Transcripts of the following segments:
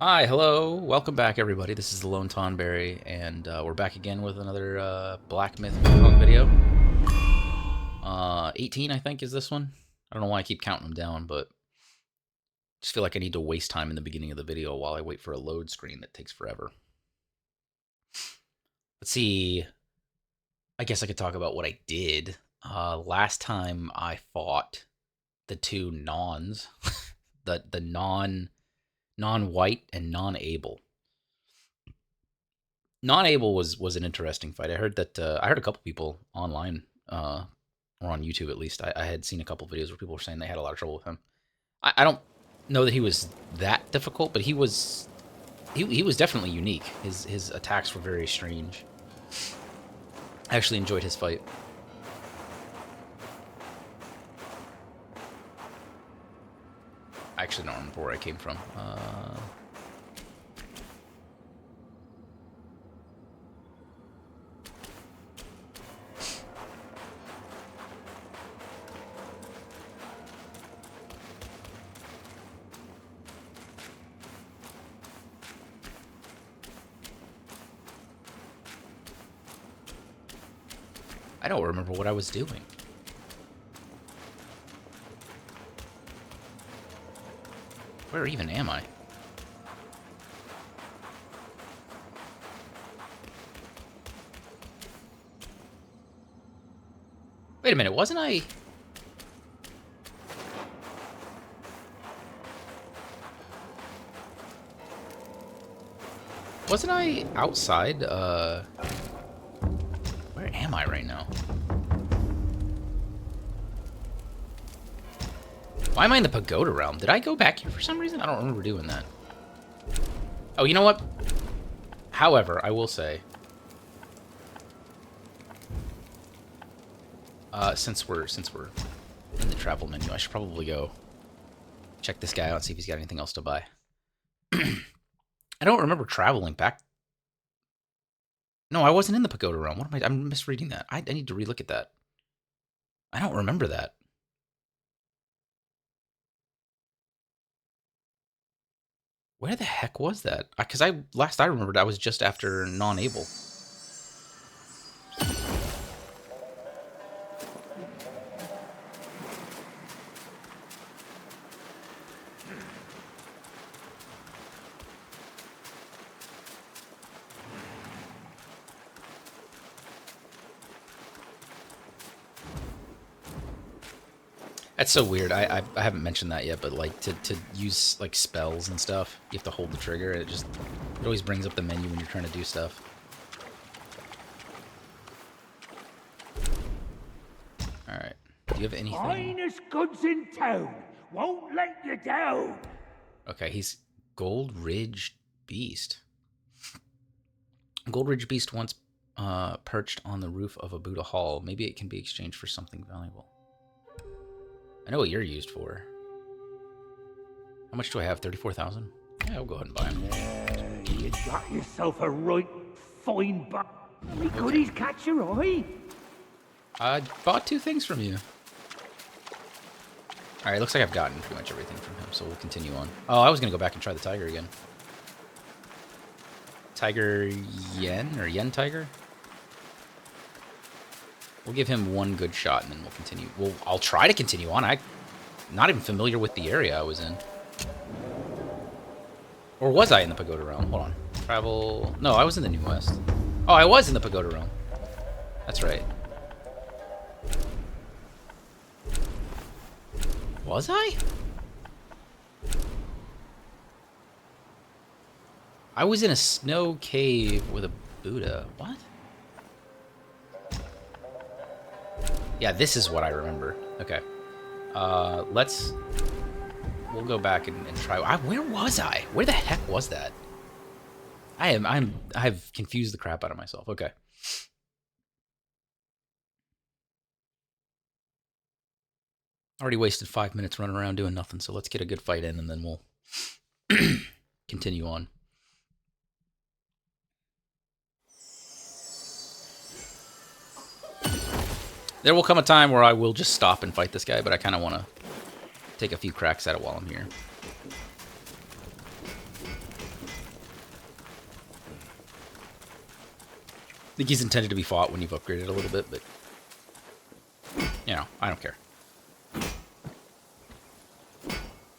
Hi, hello, welcome back everybody. This is the Lone Tonberry, and we're back again with another Black Myth Wukong video. 18, I think, is this one. I don't know why I keep counting them down, but I just feel like I need to waste time in the beginning of the video while I wait for a load screen that takes forever. Let's see. I guess I could talk about what I did. Last time I fought the two nons, the non-white and non-able. Non-able was an interesting fight. I heard that I heard a couple people online or on YouTube at least. I had seen a couple videos where people were saying they had a lot of trouble with him. I don't know that he was that difficult, but he was definitely unique. His attacks were very strange. I actually enjoyed his fight. I actually don't remember where I came from. I don't remember what I was doing. Where even am I? Wait a minute, wasn't I... Wasn't I outside? Where am I right now? Why am I in the pagoda realm? Did I go back here for some reason? I don't remember doing that. Oh, you know what? However, I will say, since we're in the travel menu, I should probably go check this guy out and see if he's got anything else to buy. I don't remember traveling back. No, I wasn't in the pagoda realm. What am I? I'm misreading that. I need to relook at that. I don't remember that. Where the heck was that? Because last I remembered, I was just after non-able. That's so weird. I haven't mentioned that yet, but like to use like spells and stuff, you have to hold the trigger. It always brings up the menu when you're trying to do stuff. All right. Do you have anything? Finest goods in town. Won't let you down. Okay, he's Gold Ridge Beast. Gold Ridge Beast once perched on the roof of a Buddha Hall. Maybe it can be exchanged for something valuable. I know what you're used for. How much do I have? 34,000? Yeah, I'll go ahead and buy him. You got yourself a right fine buck. Any goodies catch your eye? I bought 2 things from you. Alright, looks like I've gotten pretty much everything from him, so we'll continue on. Oh, I was going to go back and try the tiger again. Tiger Yen? Or Yen Tiger? We'll give him one good shot, and then we'll continue. I'll try to continue on. I'm not even familiar with the area I was in. Or was I in the Pagoda Realm? Hold on. Travel... No, I was in the New West. Oh, I was in the Pagoda Realm. That's right. Was I? I was in a snow cave with a Buddha. What? Yeah, this is what I remember. Okay. We'll go back and try. Where was I? Where the heck was that? I've confused the crap out of myself. Okay. Already wasted 5 minutes running around doing nothing, so let's get a good fight in, and then we'll continue on. There will come a time where I will just stop and fight this guy, but I kind of want to take a few cracks at it while I'm here. think he's intended to be fought when you've upgraded a little bit, but you know, I don't care.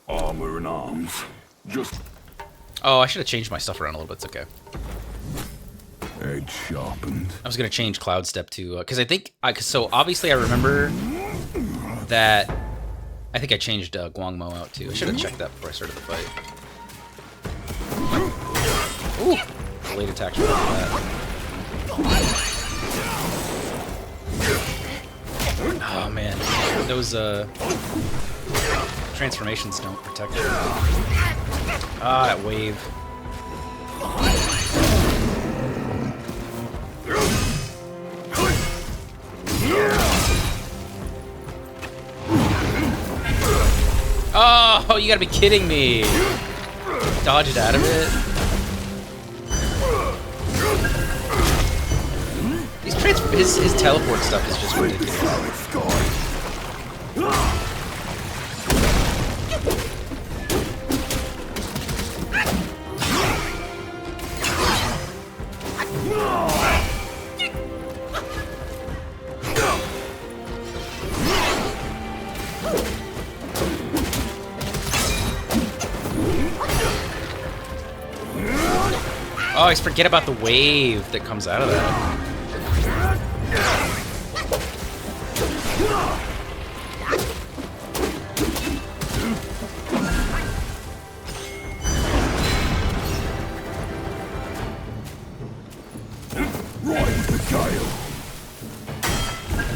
Armor and arms. Just Oh, I should have changed my stuff around a little bit. It's okay. edge sharpened. I was gonna change Cloud Step to because I think so obviously I remember that I think I changed Guangmo out too. I should have checked that before I started the fight. Ooh, delayed attacks right after that. Oh man, those transformations don't protect it. Ah, that wave. Oh, you gotta be kidding me. Dodge it out of it. His teleport stuff is just ridiculous. Oh, I forget about the wave that comes out of that.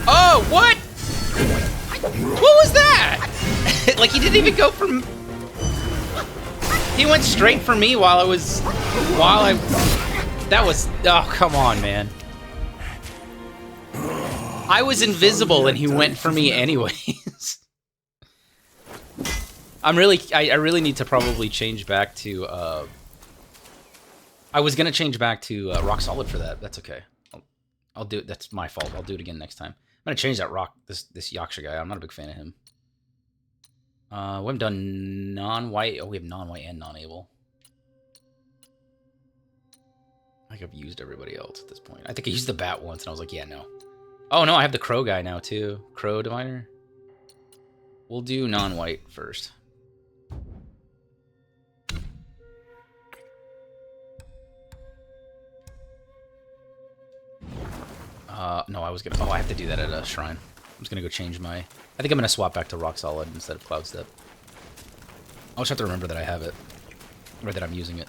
Oh, what? What was that? Like, he didn't even go from... He went straight for me while I... That was... Oh, come on, man. I was invisible and he went for me anyways. I really need to probably change back to... I was gonna change back to Rock Solid for that. That's okay. I'll do it. That's my fault. I'll do it again next time. I'm gonna change that this Yaksha guy. I'm not a big fan of him. We haven't done non-white. Oh, we have non-white and non-able. I think I've used everybody else at this point. I think I used the bat once, and I was like, yeah, no. Oh, no, I have the crow guy now, too. Crow diviner. We'll do non-white first. No, I was gonna... Oh, I have to do that at a shrine. I'm just gonna go change my... I think I'm gonna swap back to Rock Solid instead of Cloud Step. I'll just have to remember that I have it. Or that I'm using it.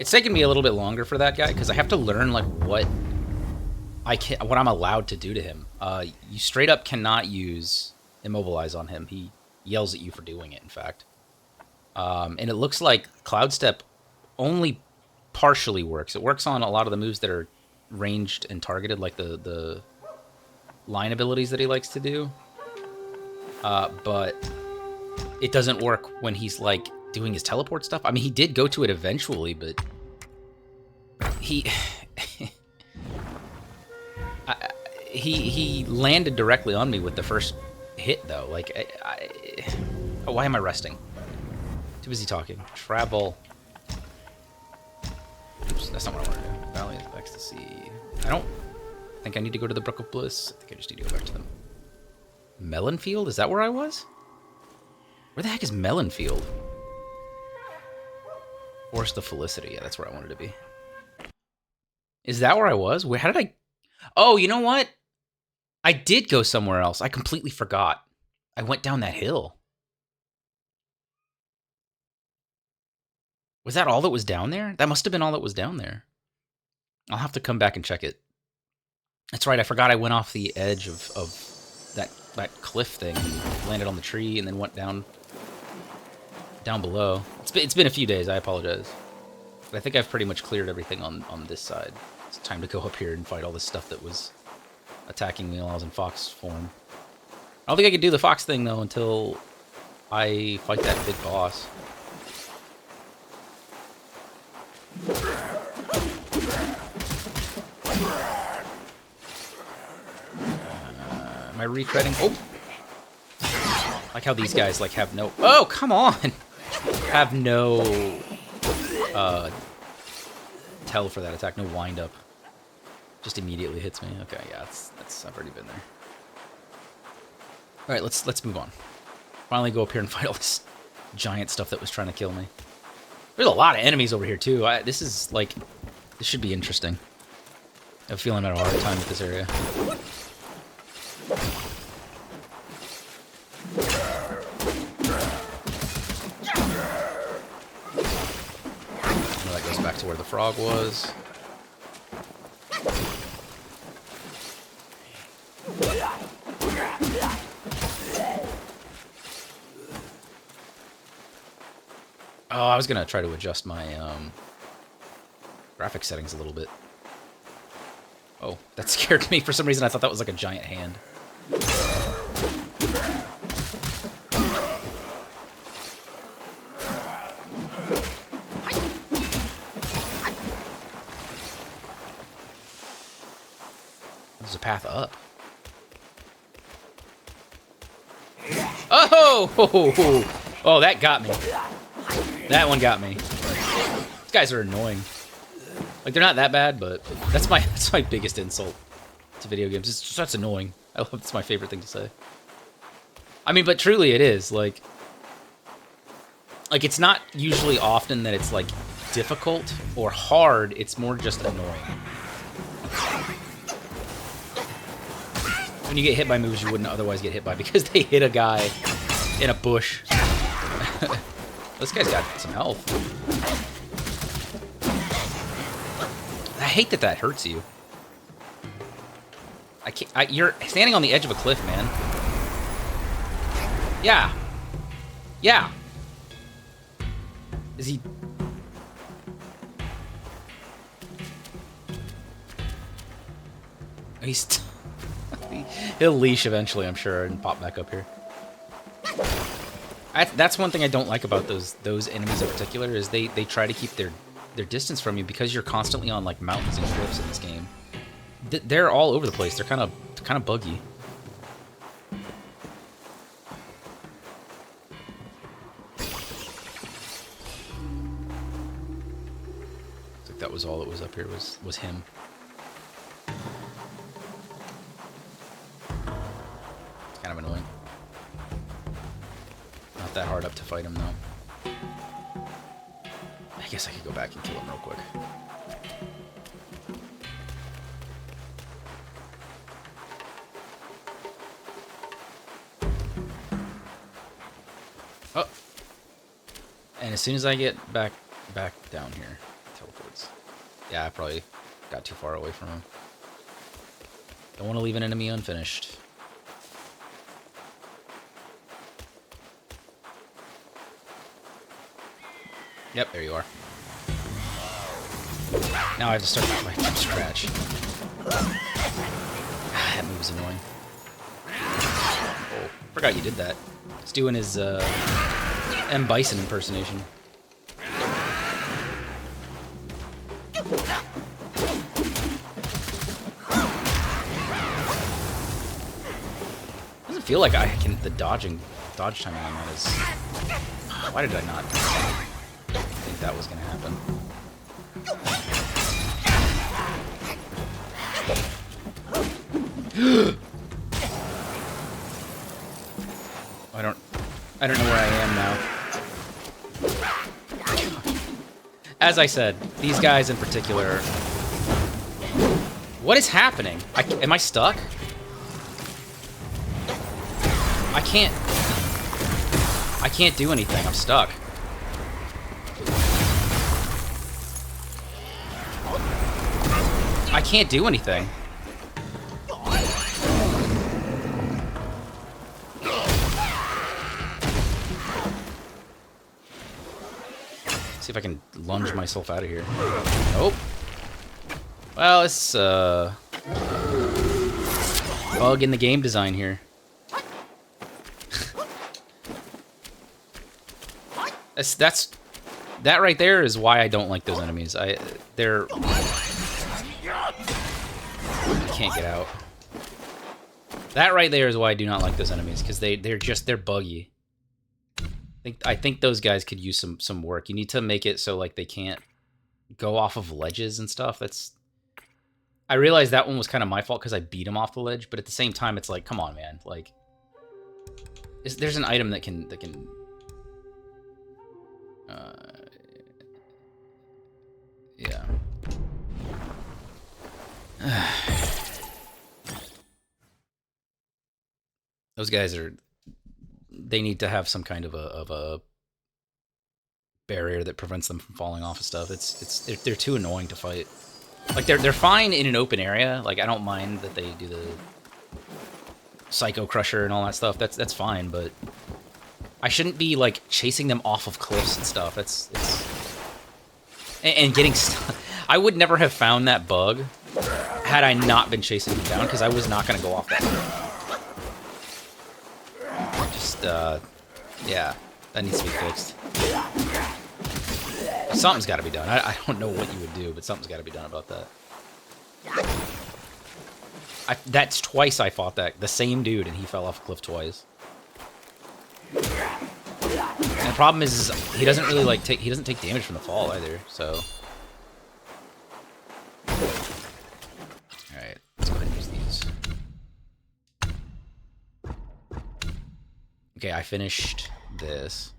It's taken me a little bit longer for that guy, because I have to learn, like, what I'm allowed to do to him. You straight up cannot use Immobilize on him. He yells at you for doing it, in fact. And it looks like Cloud Step only partially works. It works on a lot of the moves that are ranged and targeted, like the line abilities that he likes to do. But it doesn't work when he's, like, doing his teleport stuff. I mean, he did go to it eventually, but he he landed directly on me with the first hit, though. Like, oh, why am I resting? Too busy talking. Travel. Oops, that's not what I want to do. Valley of Ecstasy. I don't think I need to go to the Brook of Bliss. I think I just need to go back to them. Melonfield? Is that where I was? Where the heck is Melonfield? Forest of Felicity. Yeah, that's where I wanted to be. Is that where I was? How did I... Oh, you know what? I did go somewhere else. I completely forgot. I went down that hill. Was that all that was down there? That must have been all that was down there. I'll have to come back and check it. That's right, I forgot I went off the edge of that cliff thing and landed on the tree and then went down below. It's been a few days, I apologize. But I think I've pretty much cleared everything on this side. It's time to go up here and fight all this stuff that was attacking me while I was in fox form. I don't think I can do the fox thing, though, until I fight that big boss. Am I retreading? Oh! Like how these guys, like, have no... Oh, come on! have no tell for that attack, no wind up. Just immediately hits me. Okay, yeah, that's I've already been there. All right, let's move on. Finally go up here and fight all this giant stuff that was trying to kill me. There's a lot of enemies over here too. This is like, this should be interesting. I have a feeling I'm at a hard time with this area. That goes back to where the frog was. Oh, I was gonna try to adjust my graphic settings a little bit. Oh, that scared me for some reason. I thought that was like a giant hand. There's a path up. Oh! Oh, that got me. That one got me. These guys are annoying. Like, they're not that bad, but that's my biggest insult to video games. It's just, that's annoying. I love, it's my favorite thing to say. I mean, but truly it is. Like, it's not usually often that it's, like, difficult or hard. It's more just annoying. When you get hit by moves you wouldn't otherwise get hit by because they hit a guy in a bush. This guy's got some health. I hate that that hurts you. I can't. You're standing on the edge of a cliff, man. Yeah. Yeah. Is he? He's. He'll leash eventually, I'm sure, and pop back up here. That's one thing I don't like about those enemies in particular is they try to keep their distance from you because you're constantly on like mountains and cliffs in this game. They're all over the place. They're kind of buggy. I think that was all that was up here was him. It's kind of annoying. Not that hard up to fight him, though. I guess I could go back and kill him real quick. Oh! And as soon as I get back down here, teleports. Yeah, I probably got too far away from him. Don't want to leave an enemy unfinished. Yep, there you are. Now I have to start from scratch. That move is annoying. Oh, forgot you did that. He's doing his M. Bison impersonation. Doesn't feel like I can. The dodge timing on that is. Why did I not think that was gonna happen? I don't know where I am now. As I said, these guys in particular. What is happening? Am I stuck? I can't do anything. I'm stuck. I can't do anything. See if I can lunge myself out of here. Nope. Well, it's bug in the game design here. That right there is why I don't like those enemies. I can't get out. That right there is why I do not like those enemies, because they're buggy. I think those guys could use some work. You need to make it so like they can't go off of ledges and stuff. I realized that one was kind of my fault because I beat him off the ledge, but at the same time, it's like, come on, man. Like, there's an item that can yeah. Those guys they need to have some kind of a barrier that prevents them from falling off of stuff. They're too annoying to fight. Like they're fine in an open area. Like I don't mind that they do the Psycho Crusher and all that stuff. That's fine, but I shouldn't be like chasing them off of cliffs and stuff. And getting stuck. I would never have found that bug had I not been chasing them down because I was not going to go off that cliff. Yeah, that needs to be fixed. Something's got to be done. I don't know what you would do, but something's got to be done about that. That's twice I fought the same dude, and he fell off a cliff twice. And the problem is he doesn't really like he doesn't take damage from the fall either. So, all right, let's go ahead and use these. Okay, I finished this.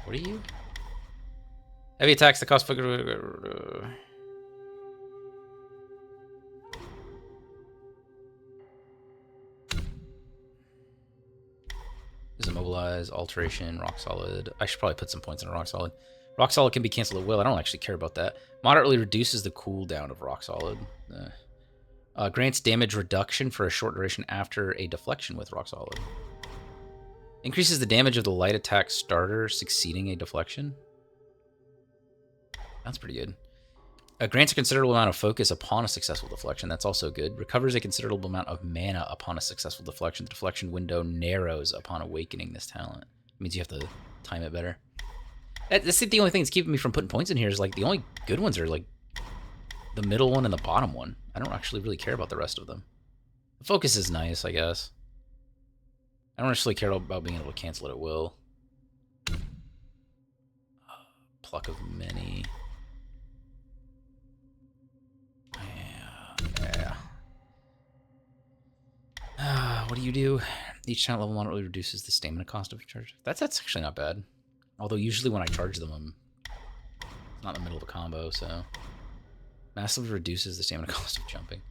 What are you? Heavy attacks that cost... This is immobilize, alteration, rock solid. I should probably put some points in a rock solid. Rock solid can be canceled at will. I don't actually care about that. Moderately reduces the cooldown of rock solid. Grants damage reduction for a short duration after a deflection with rock solid. Increases the damage of the light attack starter succeeding a deflection. That's pretty good. Grants a considerable amount of focus upon a successful deflection. That's also good. Recovers a considerable amount of mana upon a successful deflection. The deflection window narrows upon awakening this talent. It means you have to time it better. That's the only thing that's keeping me from putting points in here is like the only good ones are like the middle one and the bottom one. I don't actually really care about the rest of them. The focus is nice, I guess. I don't actually care about being able to cancel it at will. Pluck of many. Yeah. What do you do? Each talent level moderately reduces the stamina cost of charge. That's actually not bad. Although usually when I charge them, it's not in the middle of a combo, so. Massively reduces the stamina cost of jumping.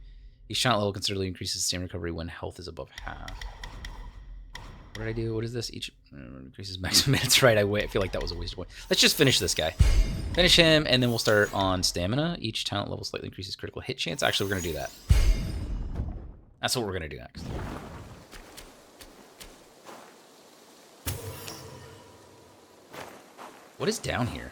Each talent level considerably increases stamina recovery when health is above half. What did I do? What is this? Each increases maximum minutes. Right, I feel like that was a waste of point. Let's just finish this guy. Finish him, and then we'll start on stamina. Each talent level slightly increases critical hit chance. Actually, we're going to do that. That's what we're going to do next. What is down here?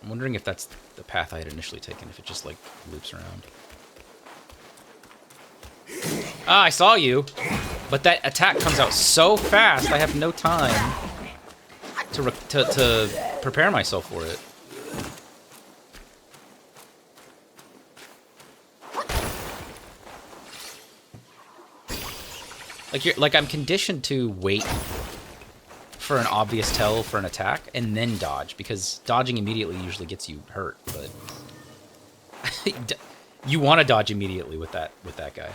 I'm wondering if that's the path I had initially taken, if it just, like, loops around. Ah, I saw you! But that attack comes out so fast, I have no time to prepare myself for it. Like I'm conditioned to wait for an obvious tell for an attack and then dodge, because dodging immediately usually gets you hurt, but you want to dodge immediately with that guy.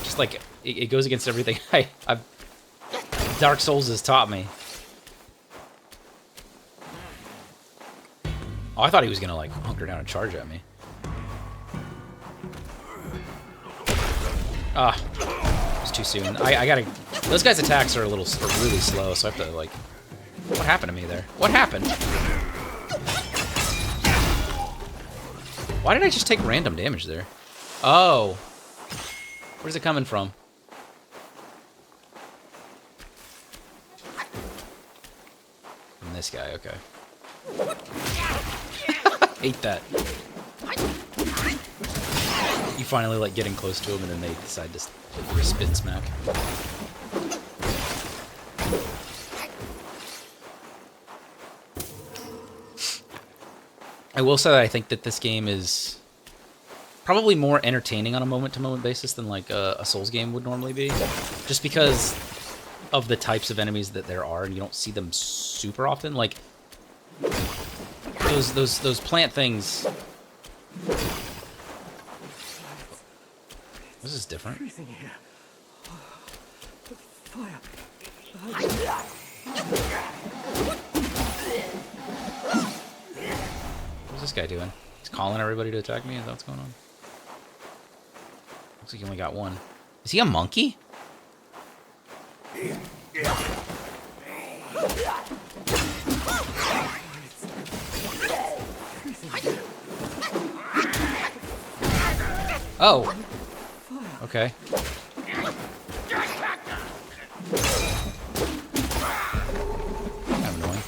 Just like it goes against everything Dark Souls has taught me. Oh, I thought he was gonna like hunker down and charge at me. Ah, it's too soon. I gotta. Those guys' attacks are really slow, so I have to like. What happened to me there? What happened? Why did I just take random damage there? Oh, where's it coming from? From this guy, okay. Hate that. You finally like getting close to him, and then they decide to spin smack. I will say that I think that this game is probably more entertaining on a moment-to-moment basis than like a Souls game would normally be, just because of the types of enemies that there are, and you don't see them super often. Like those plant things. This is different. What's this guy doing? He's calling everybody to attack me? Is that what's going on? Looks like he only got one. Is he a monkey? Oh. Okay. Kind of annoying.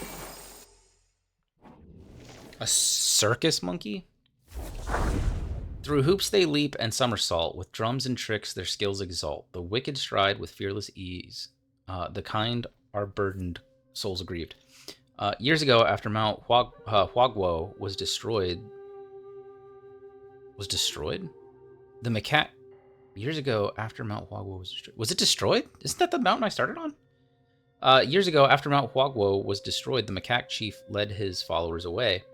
A circus monkey? Through hoops they leap and somersault. With drums and tricks their skills exalt. The wicked stride with fearless ease. The kind are burdened, souls aggrieved. Years ago, after Mount Huaguo was destroyed... The macaque... Years ago, after Mount Huaguo was destroyed... Was it destroyed? Isn't that the mountain I started on? Years ago, after Mount Huaguo was destroyed, the macaque chief led his followers away,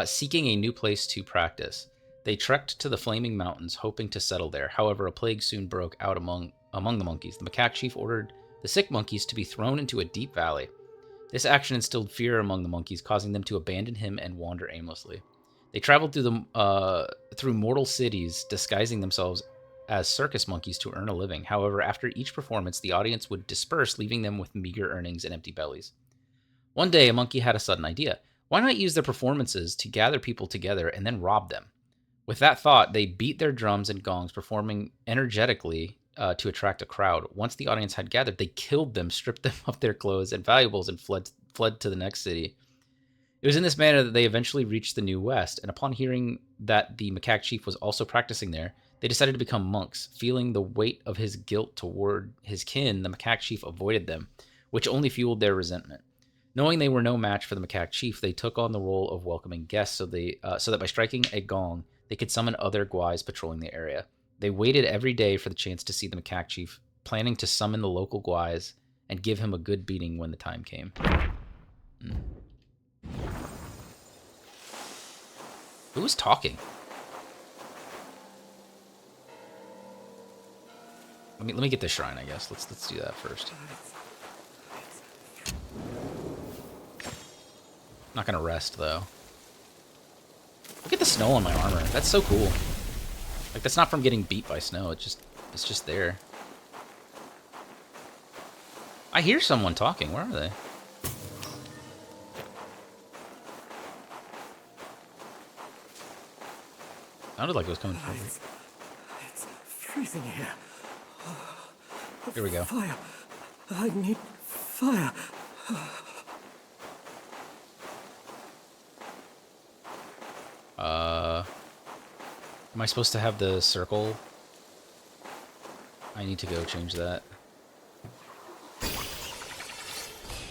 seeking a new place to practice. They trekked to the Flaming Mountains, hoping to settle there. However, a plague soon broke out among the monkeys. The macaque chief ordered the sick monkeys to be thrown into a deep valley. This action instilled fear among the monkeys, causing them to abandon him and wander aimlessly. They traveled through mortal cities, disguising themselves as circus monkeys to earn a living. However, after each performance, the audience would disperse, leaving them with meager earnings and empty bellies. One day, a monkey had a sudden idea. Why not use their performances to gather people together and then rob them? With that thought, they beat their drums and gongs, performing energetically to attract a crowd. Once the audience had gathered, they killed them, stripped them of their clothes and valuables, and fled to the next city. It was in this manner that they eventually reached the New West, and upon hearing that the macaque chief was also practicing there, they decided to become monks. Feeling the weight of his guilt toward his kin, the macaque chief avoided them, which only fueled their resentment. Knowing they were no match for the macaque chief, they took on the role of welcoming guests so that by striking a gong, they could summon other guais patrolling the area. They waited every day for the chance to see the macaque chief, planning to summon the local guais and give him a good beating when the time came. Who was talking? Let me get this shrine, I guess. Let's do that first. Not gonna rest though. Look at the snow on my armor. That's so cool. Like, that's not from getting beat by snow. It's just there. I hear someone talking. Where are they? Sounded like it was coming from me. It's freezing here. Here we go. Fire. I need fire. Am I supposed to have the circle? I need to go change that.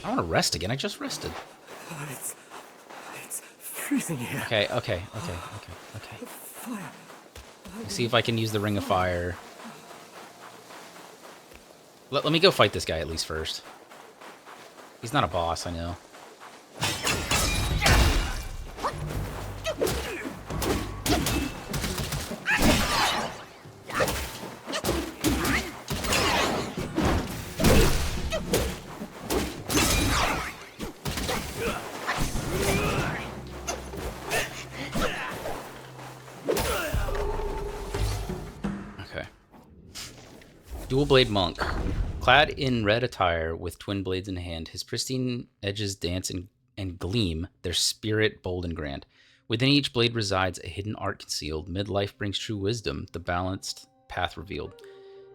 I want to rest again. I just rested. It's freezing here. Okay. Fire. Let's see if I can use the Ring of Fire. Let me go fight this guy at least first. He's not a boss, I know. Dual-blade monk. Clad in red attire with twin blades in hand, his pristine edges dance and gleam, their spirit bold and grand. Within each blade resides a hidden art concealed. Midlife brings true wisdom, the balanced path revealed.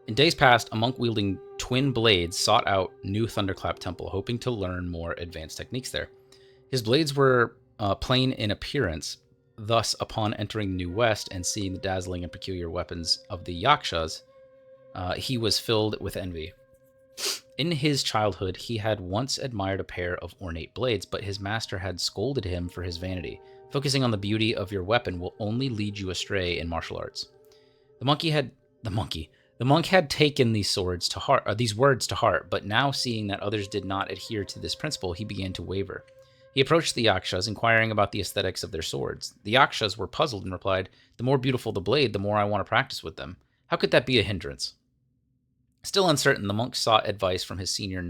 In days past, a monk wielding twin blades sought out New Thunderclap Temple, hoping to learn more advanced techniques there. His blades were plain in appearance. Thus, upon entering New West and seeing the dazzling and peculiar weapons of the Yakshas, he was filled with envy. In his childhood, he had once admired a pair of ornate blades, but his master had scolded him for his vanity. Focusing on the beauty of your weapon will only lead you astray in martial arts. The monkey had the monkey. The monk had taken these words to heart, but now seeing that others did not adhere to this principle, he began to waver. He approached the yakshas, inquiring about the aesthetics of their swords. The yakshas were puzzled and replied, "The more beautiful the blade, the more I want to practice with them. How could that be a hindrance?" Still uncertain, the monk sought advice from his senior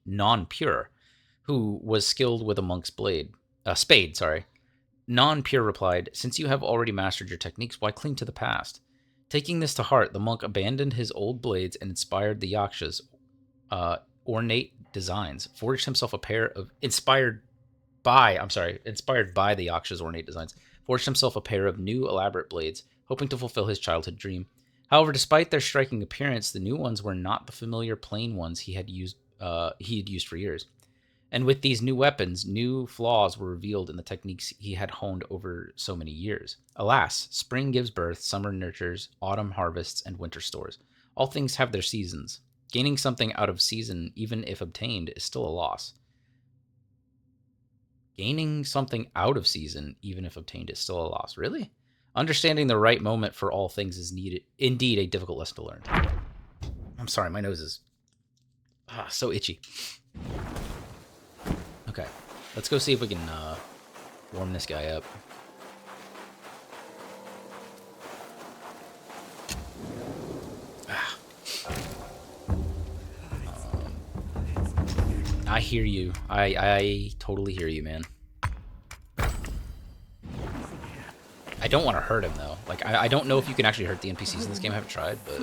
non-pure, who was skilled with a monk's spade. Non-pure replied, "Since you have already mastered your techniques, why cling to the past?" Taking this to heart, the monk abandoned his old blades and inspired the yakshas' ornate designs, forged himself a pair of inspired by the yakshas' ornate designs, forged himself a pair of new elaborate blades, hoping to fulfill his childhood dream. However, despite their striking appearance, the new ones were not the familiar plain ones he had used for years. And with these new weapons, new flaws were revealed in the techniques he had honed over so many years. Alas, spring gives birth, summer nurtures, autumn harvests, and winter stores. All things have their seasons. Gaining something out of season, even if obtained, is still a loss. Gaining something out of season, even if obtained, is still a loss. Really? Understanding the right moment for all things is indeed a difficult lesson to learn. I'm sorry, my nose is so itchy. Okay, let's go see if we can warm this guy up. I hear you. I totally hear you, man. I don't want to hurt him, though. Like, I don't know if you can actually hurt the NPCs in this game. I haven't tried, but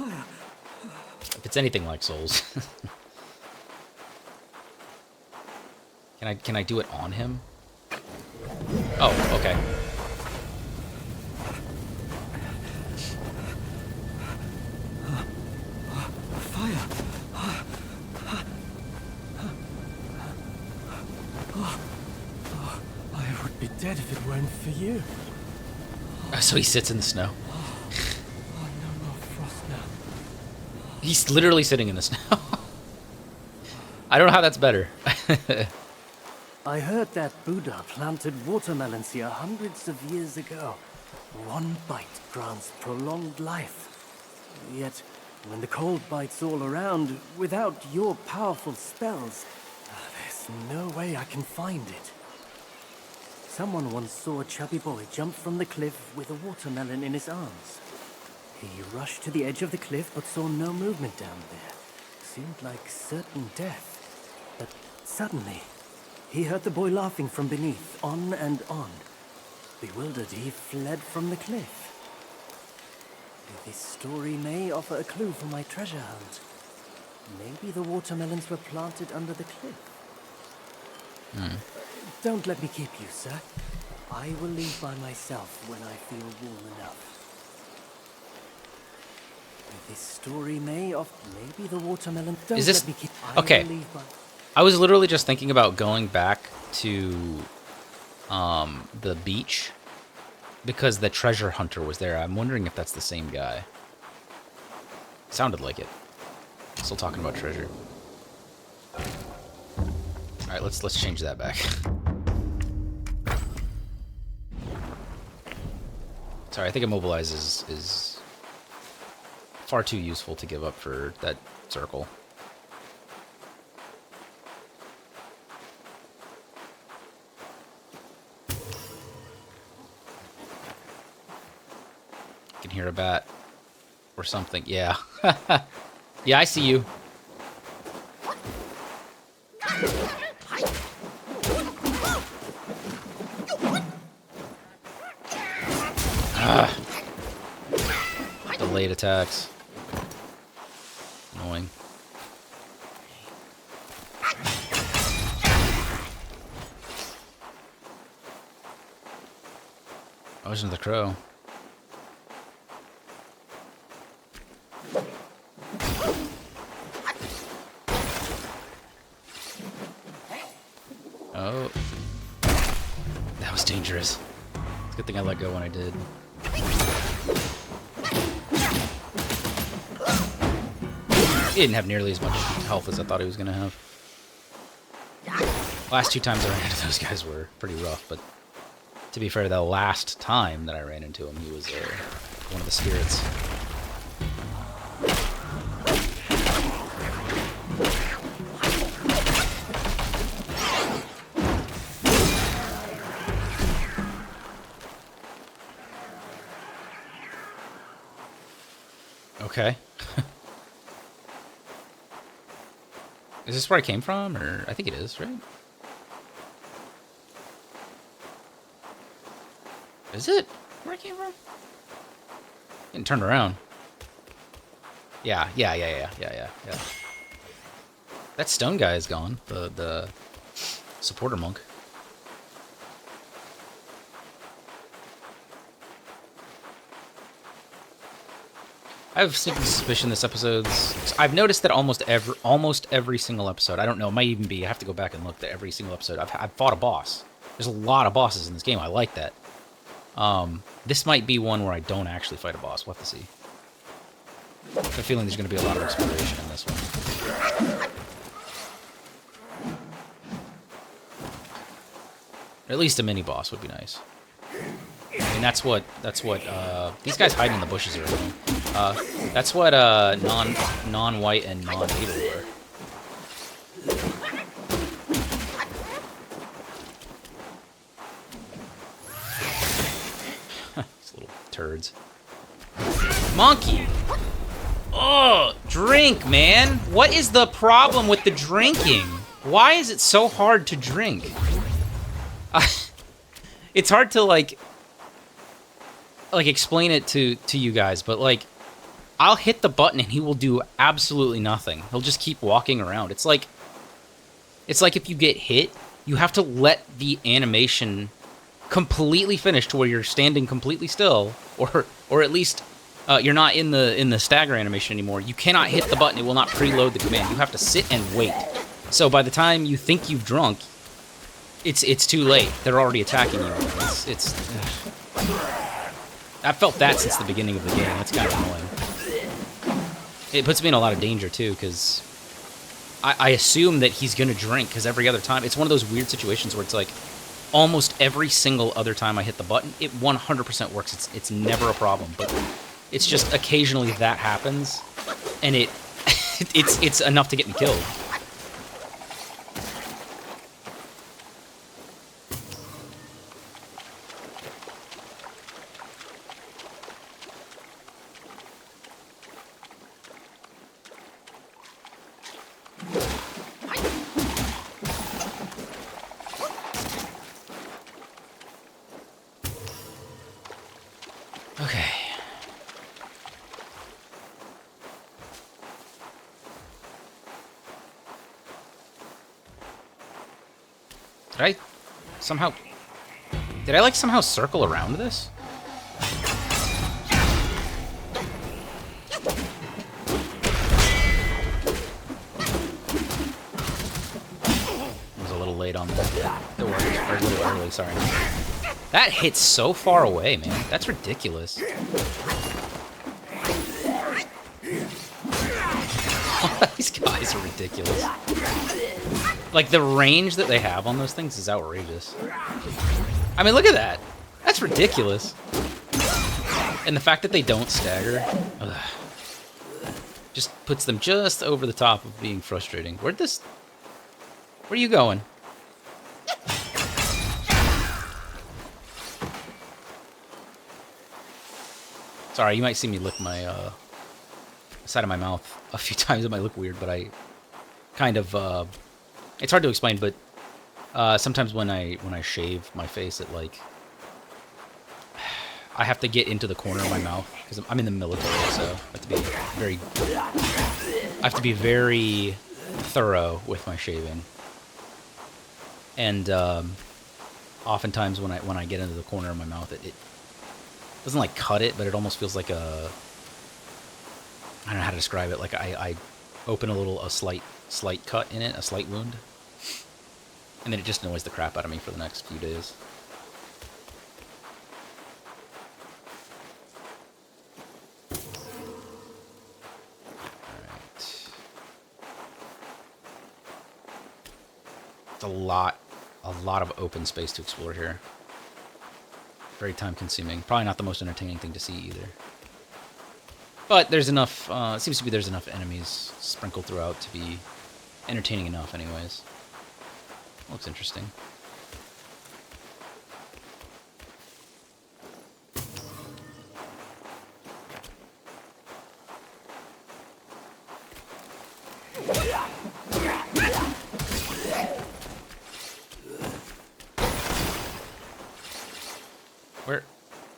if it's anything like Souls. Can I do it on him? Oh, okay. Fire! I would be dead if it weren't for you. So he sits in the snow. Oh, no more frost now. He's literally sitting in the snow. I don't know how that's better. I heard that Buddha planted watermelons here hundreds of years ago. One bite grants prolonged life. Yet, when the cold bites all around, without your powerful spells, there's no way I can find it. Someone once saw a chubby boy jump from the cliff with a watermelon in his arms. He rushed to the edge of the cliff but saw no movement down there. Seemed like certain death. But suddenly, he heard the boy laughing from beneath, on and on. Bewildered, he fled from the cliff. This story may offer a clue for my treasure hunt. Maybe the watermelons were planted under the cliff. Don't let me keep you, sir. I will leave by myself when I feel warm enough. This story may offer... Maybe the watermelon... Don't Is this... let me keep... Okay. I was literally just thinking about going back to the beach because the treasure hunter was there. I'm wondering if that's the same guy. Sounded like it. Still talking about treasure. All right, let's change that back. Sorry, I think immobilize is far too useful to give up for that circle. Can hear a bat or something. Yeah. Yeah, I see you. Delayed attacks. Annoying. Ocean of the Crow. Oh. That was dangerous. It's a good thing I let go when I did. He didn't have nearly as much health as I thought he was going to have. Last two times I ran into those guys were pretty rough, but to be fair, the last time that I ran into him, he was one of the spirits. Okay. Is this where I came from? Or I think it is, right? Is it where I came from? Getting turned around. Yeah. That stone guy is gone. The supporter monk. I have a sneaking suspicion this episode's... I've noticed that almost every single episode, I don't know, it might even be, I have to go back and look at every single episode, I've fought a boss. There's a lot of bosses in this game, I like that. This might be one where I don't actually fight a boss, we'll have to see. I have a feeling there's going to be a lot of exploration in this one. Or at least a mini-boss would be nice. I mean, that's what, these guys hide in the bushes are doing. That's what, non-white and non-native were. These little turds. Monkey! Oh, drink, man! What is the problem with the drinking? Why is it so hard to drink? It's hard to, like explain it to you guys, but, like, I'll hit the button and he will do absolutely nothing. He'll just keep walking around. It's like if you get hit, you have to let the animation completely finish to where you're standing completely still, or at least you're not in the stagger animation anymore. You cannot hit the button; it will not preload the command. You have to sit and wait. So by the time you think you've drunk, it's too late. They're already attacking you. I've felt that since the beginning of the game. That's kind of annoying. It puts me in a lot of danger, too, because I assume that he's going to drink, because every other time... It's one of those weird situations where it's like, almost every single other time I hit the button, it 100% works. It's never a problem, but it's just occasionally that happens, and it's enough to get me killed. Okay. Did I like somehow circle around this? I was a little late on that. Or a little early, sorry. That hits so far away, man. That's ridiculous. These guys are ridiculous. Like, the range that they have on those things is outrageous. I mean, look at that. That's ridiculous. And the fact that they don't stagger just puts them just over the top of being frustrating. Where are you going? Sorry, you might see me lick my side of my mouth a few times. It might look weird, but I kind of it's hard to explain, but sometimes when I shave my face, it like I have to get into the corner of my mouth because I'm in the military, so I have to be very thorough with my shaving. And oftentimes when I get into the corner of my mouth, it doesn't like cut it, but it almost feels like I don't know how to describe it. Like I open a slight cut in it, a slight wound, and then it just annoys the crap out of me for the next few days. Alright. It's a lot of open space to explore here. Very time consuming. Probably not the most entertaining thing to see either. But there's enough, it seems to be there's enough enemies sprinkled throughout to be entertaining enough anyways. Looks interesting.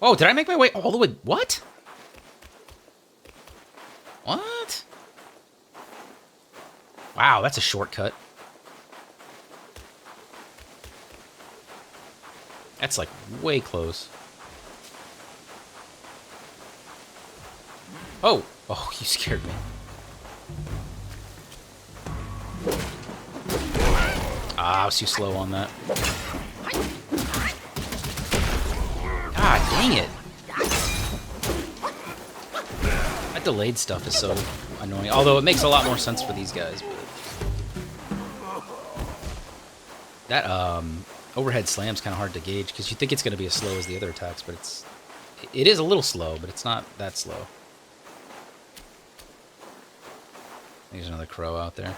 Oh, did I make my way all the way? What? What? Wow, that's a shortcut. That's like way close. Oh! Oh, you scared me. Ah, I was too slow on that. God dang it! That delayed stuff is so annoying. Although it makes a lot more sense for these guys. But that overhead slam's kind of hard to gauge because you think it's going to be as slow as the other attacks, but it is a little slow, but it's not that slow. There's another crow out there.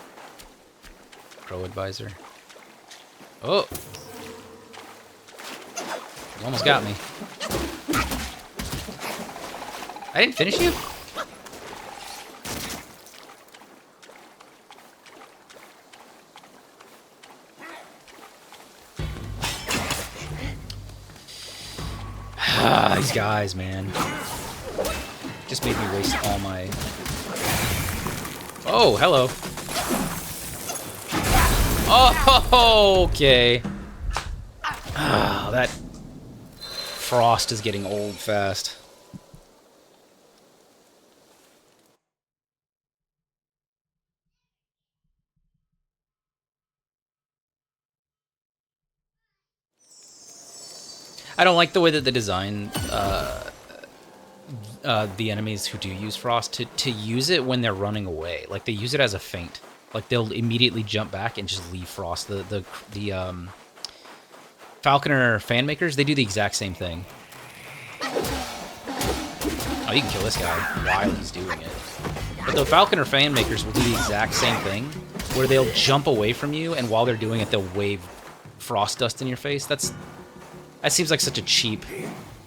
Crow advisor. Oh! You almost got me. I didn't finish you? Ah, these guys, man. Just made me waste all my... Oh, hello. Oh, okay. Ah, that frost is getting old fast. I don't like the way that they design the enemies who do use frost to use it when they're running away. Like they use it as a feint. Like they'll immediately jump back and just leave frost. The Falconer fan makers, they do the exact same thing. Oh, you can kill this guy while he's doing it. But the Falconer fan makers will do the exact same thing, where they'll jump away from you, and while they're doing it, they'll wave frost dust in your face. That seems like such a cheap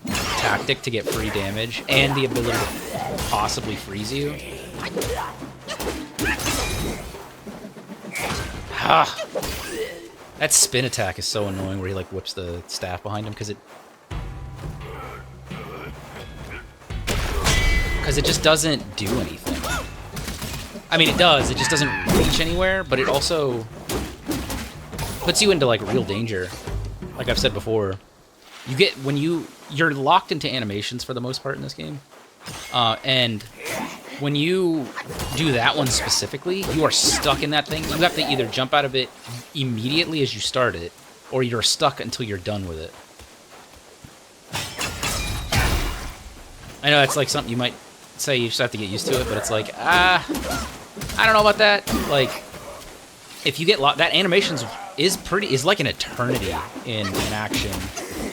tactic to get free damage and the ability to possibly freeze you. Ah. That spin attack is so annoying where he like whips the staff behind him because it just doesn't do anything. I mean, it does. It just doesn't reach anywhere, but it also puts you into like real danger. Like I've said before, you get when you're locked into animations for the most part in this game, and when you do that one specifically, you are stuck in that thing. You have to either jump out of it immediately as you start it, or you're stuck until you're done with it. I know it's like something you might say you just have to get used to it, but it's like, I don't know about that. Like, if you get locked, that animations is like an eternity in an action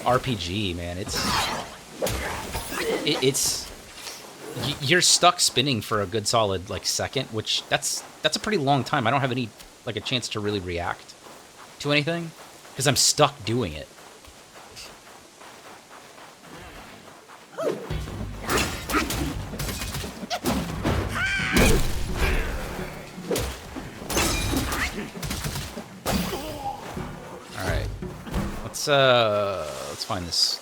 RPG, man. You're stuck spinning for a good solid like second, which that's a pretty long time. I don't have any like a chance to really react to anything because I'm stuck doing it. All right, let's find this.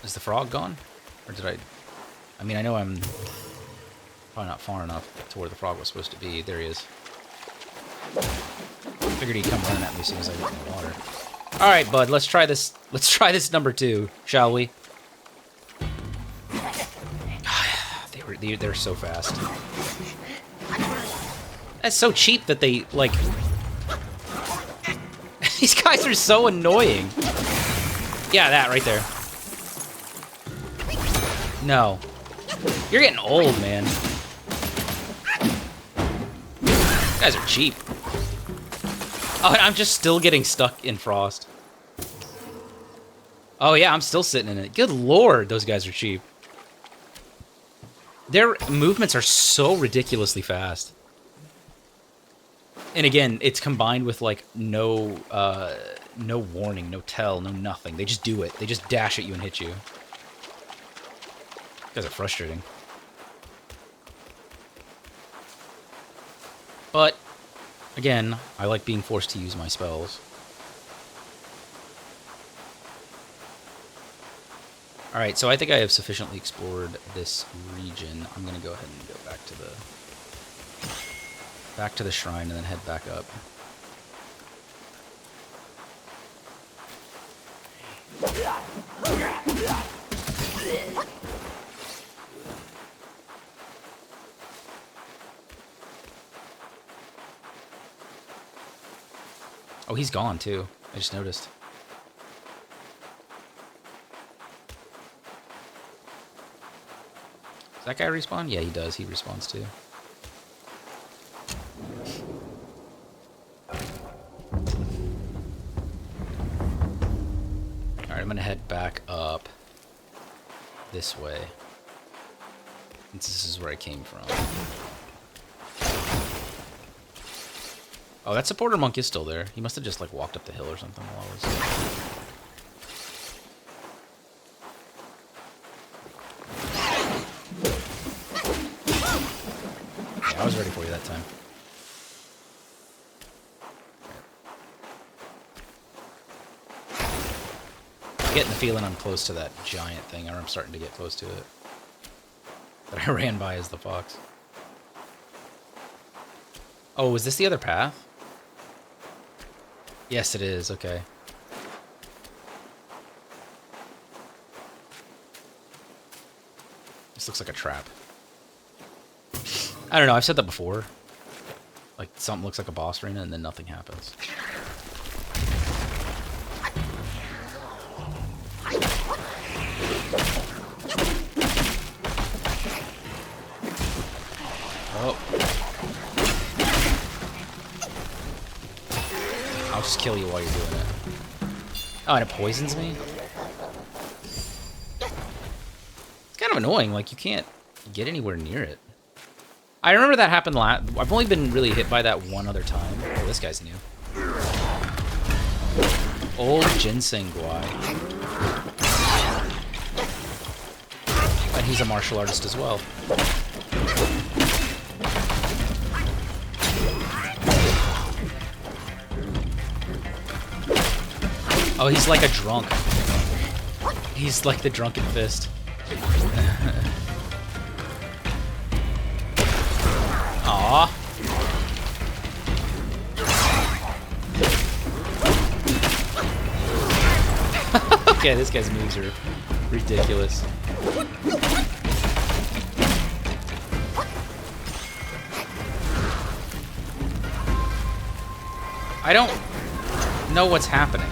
Is the frog gone? Or did I mean, I know I'm probably not far enough to where the frog was supposed to be. There he is. Figured he'd come running at me as soon as I get in the water. Alright, bud, let's try this. Let's try this number 2, shall we? They're so fast. That's so cheap that they, like... These guys are so annoying. Yeah, that right there. No. You're getting old, man. You guys are cheap. Oh, and I'm just still getting stuck in frost. Oh, yeah, I'm still sitting in it. Good lord, those guys are cheap. Their movements are so ridiculously fast. And again, it's combined with, like, no warning, no tell, no nothing. They just do it. They just dash at you and hit you. You guys are frustrating. But, again, I like being forced to use my spells. Alright, so I think I have sufficiently explored this region. I'm gonna go ahead and go back to the shrine and then head back up. Oh, he's gone too. I just noticed. Does that guy respawn? Yeah, he does. He respawns too. Alright, I'm gonna head back up this way. Since this is where I came from. Oh, that supporter monk is still there. He must have just like walked up the hill or something while I was... Yeah, I was ready for you that time. I'm getting the feeling I'm close to that giant thing, or I'm starting to get close to it. That I ran by as the fox. Oh, is this the other path? Yes, it is. Okay. This looks like a trap. I don't know. I've said that before. Like, something looks like a boss arena and then nothing happens. Oh. I'll just kill you while you're doing it. Oh, and it poisons me? It's kind of annoying. Like, you can't get anywhere near it. I remember that happened I've only been really hit by that one other time. Oh, this guy's new. Old ginseng guy. And he's a martial artist as well. Oh, he's like a drunk. He's like the drunken fist. Aww. Okay, this guy's moves are ridiculous. I don't know what's happening.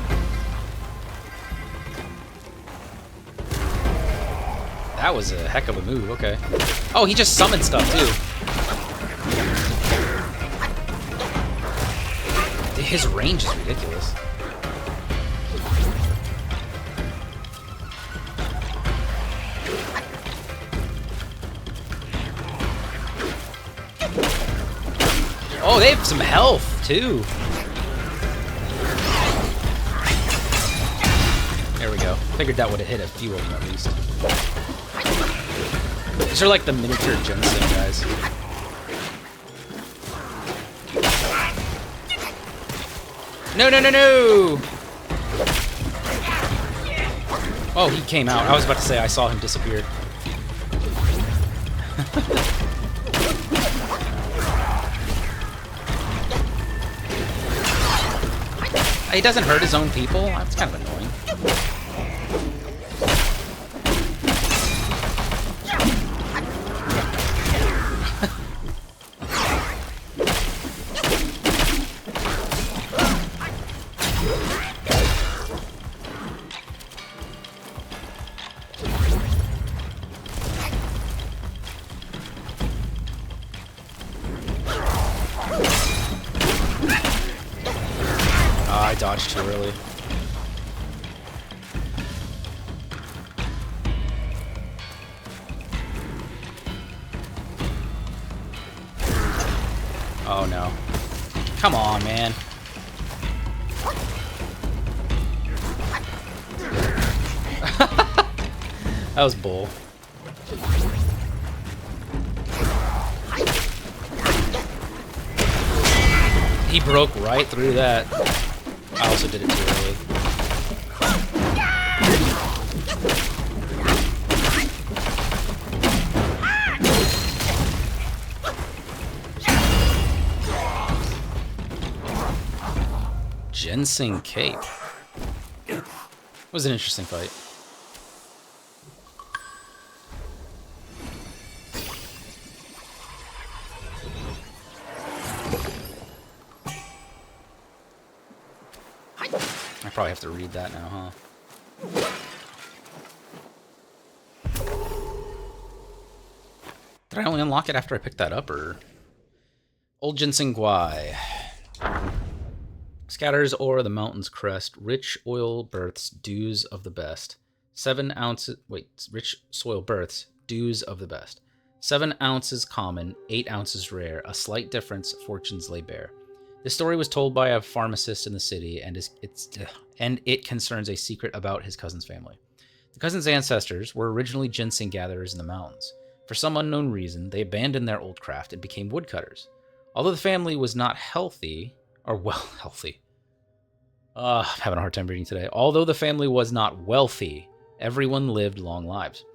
That was a heck of a move, okay. Oh, he just summoned stuff, too. His range is ridiculous. Oh, they have some health, too. There we go. Figured that would have hit a few of them, at least. These are like the miniature ginseng guys. No, no, no, no! Oh, he came out. I was about to say I saw him disappear. He doesn't hurt his own people? That's kind of annoying. I dodged too early. Oh no. Come on, man. That was bull. He broke right through that. I also did it too early. ginseng cape. It was an interesting fight. I probably have to read that now, huh? Did I only unlock it after I picked that up, or? Old Ginseng Guai. Scatters o'er the mountain's crest, rich oil births, dews of the best. 7 ounces, rich soil births, dews of the best. 7 ounces common, 8 ounces rare, a slight difference, fortunes lay bare. This story was told by a pharmacist in the city, and it concerns a secret about his cousin's family. The cousin's ancestors were originally ginseng gatherers in the mountains. For some unknown reason, they abandoned their old craft and became woodcutters. Although the family was not healthy. I'm having a hard time reading today. Although the family was not wealthy, everyone lived long lives.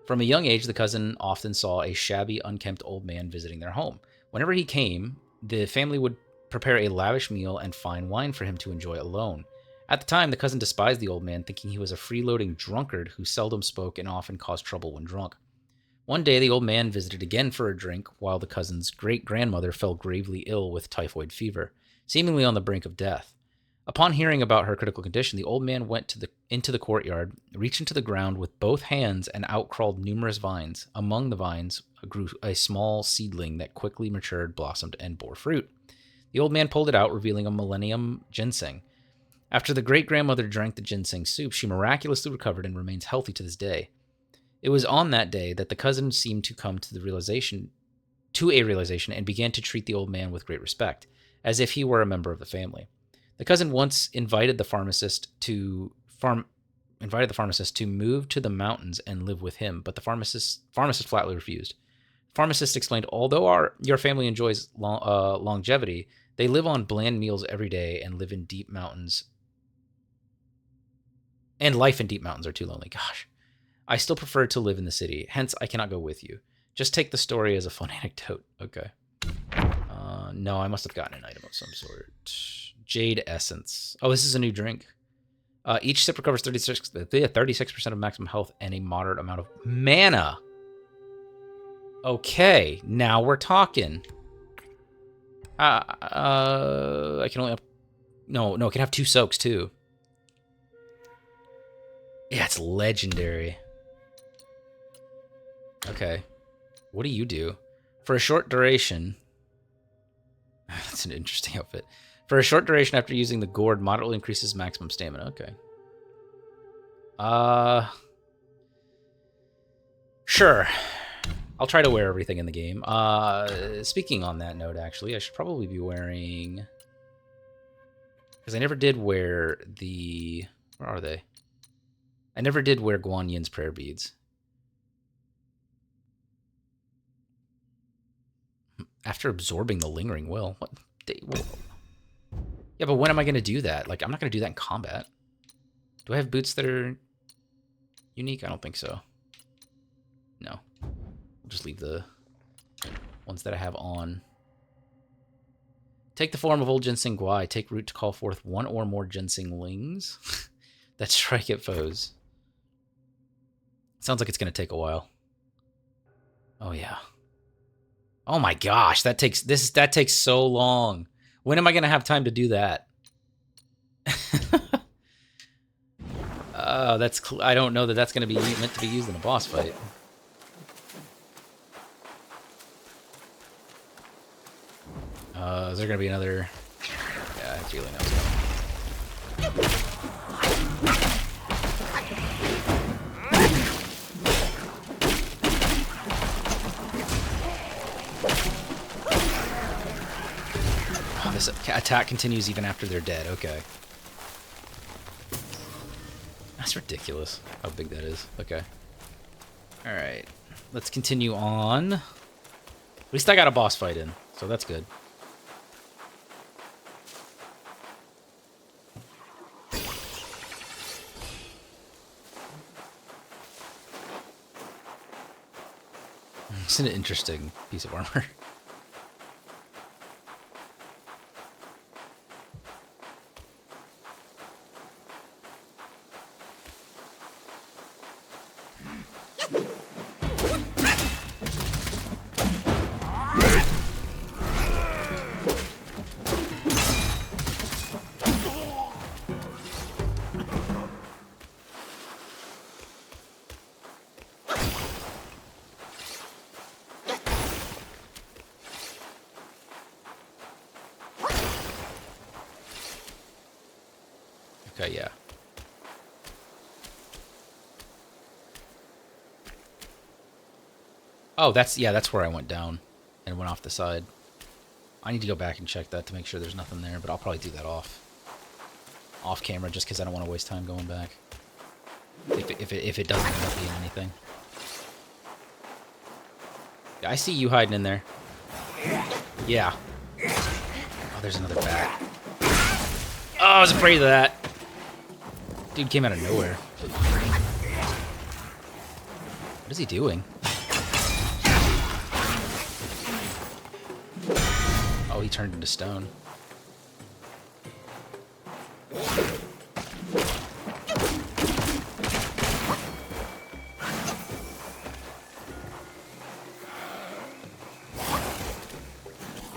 From a young age, the cousin often saw a shabby, unkempt old man visiting their home. Whenever he came, the family would prepare a lavish meal and fine wine for him to enjoy alone. At the time, the cousin despised the old man, thinking he was a freeloading drunkard who seldom spoke and often caused trouble when drunk. One day, the old man visited again for a drink, while the cousin's great-grandmother fell gravely ill with typhoid fever, seemingly on the brink of death. Upon hearing about her critical condition, the old man went into the courtyard, reached into the ground with both hands, and out crawled numerous vines. Among the vines grew a small seedling that quickly matured, blossomed, and bore fruit. The old man pulled it out, revealing a millennium ginseng. After the great-grandmother drank the ginseng soup, she miraculously recovered and remains healthy to this day. It was on that day that the cousin seemed to come to a realization and began to treat the old man with great respect, as if he were a member of the family. The cousin once invited the pharmacist to move to the mountains and live with him, but the pharmacist flatly refused. The pharmacist explained, although your family enjoys longevity, they live on bland meals every day and live in deep mountains. And life in deep mountains are too lonely. Gosh. I still prefer to live in the city, hence I cannot go with you. Just take the story as a fun anecdote. Okay. No, I must have gotten an item of some sort. Jade Essence. Oh, this is a new drink. Each sip recovers 36% of maximum health and a moderate amount of mana. Okay, now we're talking. I can only... No, it can have 2 soaks, too. Yeah, it's legendary. Okay. What do you do? For a short duration... That's an interesting outfit. For a short duration after using the gourd, moderately increases maximum stamina. Okay. Sure. I'll try to wear everything in the game. Speaking on that note, actually, I should probably be wearing... Because I never did wear the... Where are they? I never did wear Guan Yin's prayer beads. After absorbing the lingering will. What? Yeah, but when am I going to do that? Like, I'm not going to do that in combat. Do I have boots that are unique? I don't think so. No. I'll just leave the ones that I have on. Take the form of old ginseng guai. Take root to call forth 1 or more ginsenglings that strike at foes. Sounds like it's going to take a while. Oh, yeah. Oh my gosh, that takes so long. When am I going to have time to do that? I don't know that that's going to be meant to be used in a boss fight. Is there going to be another... Yeah, it's really not. This attack continues even after they're dead. Okay. That's ridiculous how big that is. Okay. Alright. Let's continue on. At least I got a boss fight in, so that's good. It's an interesting piece of armor. Okay, yeah. Oh, that's where I went down and went off the side. I need to go back and check that to make sure there's nothing there, but I'll probably do that off camera just because I don't want to waste time going back. If it doesn't end up being anything. Yeah, I see you hiding in there. Yeah. Oh, there's another bat. Oh, I was afraid of that. Dude came out of nowhere. What is he doing? Oh, he turned into stone.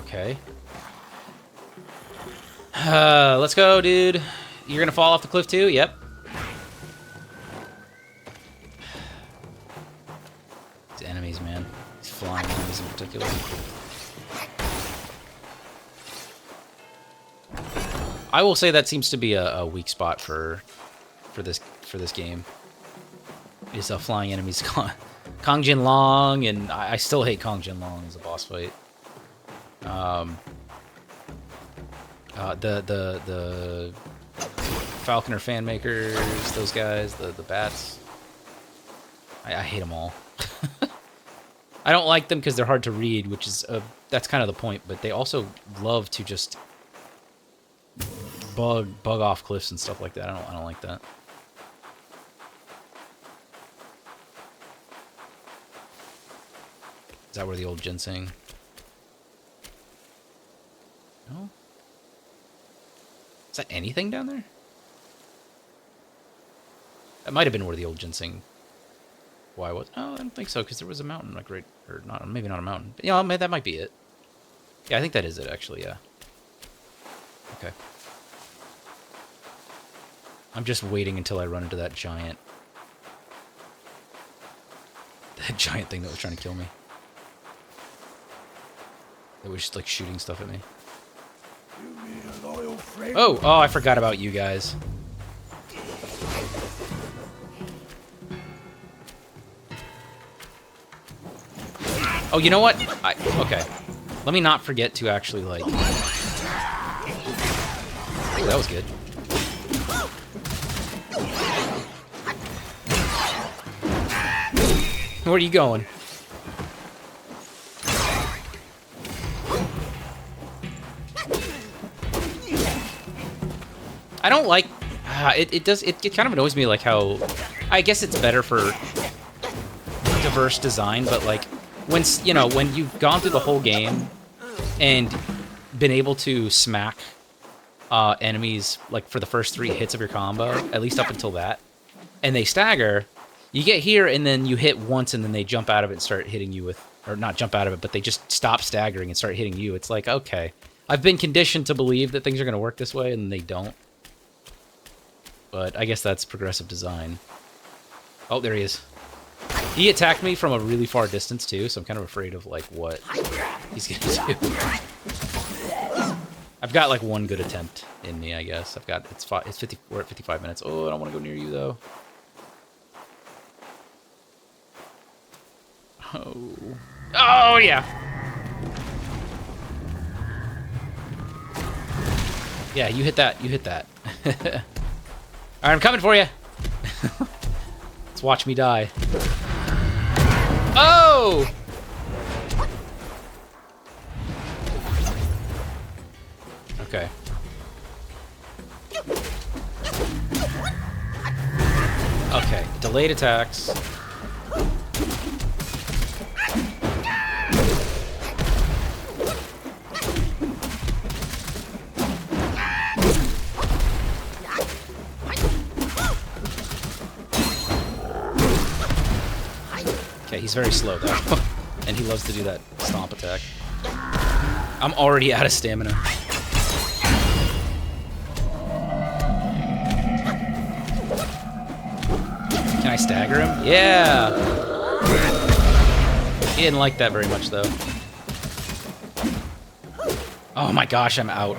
Okay. Let's go, dude. You're gonna fall off the cliff too? Yep. These enemies, man. These flying enemies in particular. I will say that seems to be a weak spot for this game. Is flying enemies. Kong Jin Long, and I still hate Kong Jin Long as a boss fight. The Falconer fan makers, those guys, the bats. I hate them all. I don't like them because they're hard to read, which is that's kind of the point. But they also love to just bug off cliffs and stuff like that. I don't like that. Is that where the old ginseng? No. Is that anything down there? That might have been where the old ginseng. Why was? Oh, I don't think so, because there was a mountain, like right, or not, maybe not a mountain. But, yeah, that might be it. Yeah, I think that is it, actually. Yeah. Okay. I'm just waiting until I run into that giant thing that was trying to kill me. It was just like shooting stuff at me. Oh, I forgot about you guys. Oh, you know what? Okay. Let me not forget to actually, like... Oh, that was good. Where are you going? I don't like... It kind of annoys me, like, how... I guess it's better for diverse design, but, like, when you've gone through the whole game and been able to smack enemies, like, for the first 3 hits of your combo, at least up until that, and they stagger, you get here, and then you hit once, and then they jump out of it and start hitting you with... Or not jump out of it, but they just stop staggering and start hitting you. It's like, okay. I've been conditioned to believe that things are going to work this way, and they don't. But I guess that's progressive design. Oh, there he is. He attacked me from a really far distance, too, so I'm kind of afraid of, like, what he's going to do. I've got, like, one good attempt in me, I guess. We're at 55 minutes. Oh, I don't want to go near you, though. Oh, yeah. Yeah, you hit that. You hit that. Alright, I'm coming for you. Let's watch me die. Oh! Okay. Okay, delayed attacks. Okay, he's very slow though. And he loves to do that stomp attack. I'm already out of stamina. Can I stagger him? Yeah! He didn't like that very much though. Oh my gosh, I'm out.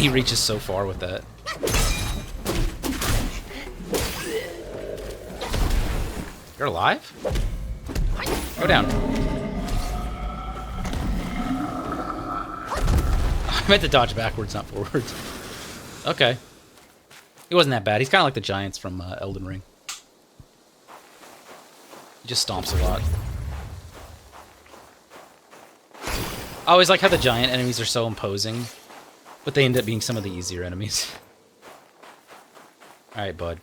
he reaches so far with that. You're alive? Go down. I meant to dodge backwards, not forwards. Okay. He wasn't that bad. He's kind of like the giants from Elden Ring. He just stomps a lot. I always like how the giant enemies are so imposing, but they end up being some of the easier enemies. Alright, bud.